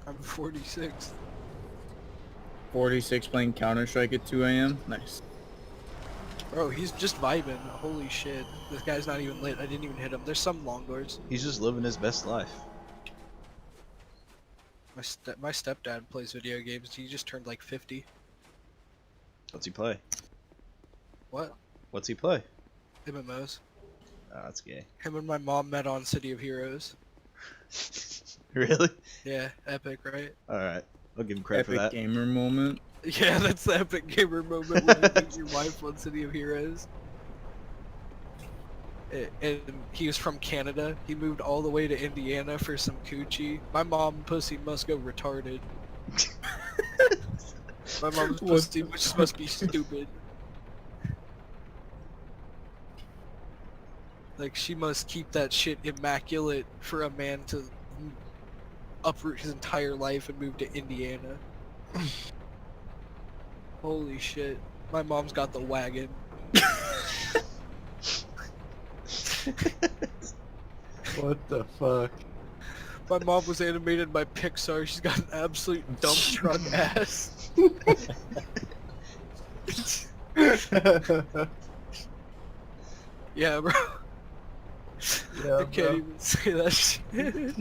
I'm 46. 46 playing Counter-Strike at 2 a.m. Nice. Bro, he's just vibing. Holy shit. This guy's not even lit. I didn't even hit him. There's some long doors. He's just living his best life. My stepdad plays video games. He just turned like 50. What's he play? What? What's he play? MMOs. Oh, that's gay. Him and my mom met on City of Heroes. Really? Yeah, epic, right? Alright. I'll give him credit Epic for that. gamer moment. Yeah, that's the epic gamer moment when you meet your wife on City of Heroes. And he was from Canada. He moved all the way to Indiana for some coochie. My mom pussy must go retarded. My mom's pussy must be stupid. Like, she must keep that shit immaculate for a man to uproot his entire life and move to Indiana. Holy shit. My mom's got the wagon. What the fuck? My mom was animated by Pixar. She's got an absolute dump truck ass. Yeah, bro. Yeah, I can't even say that shit.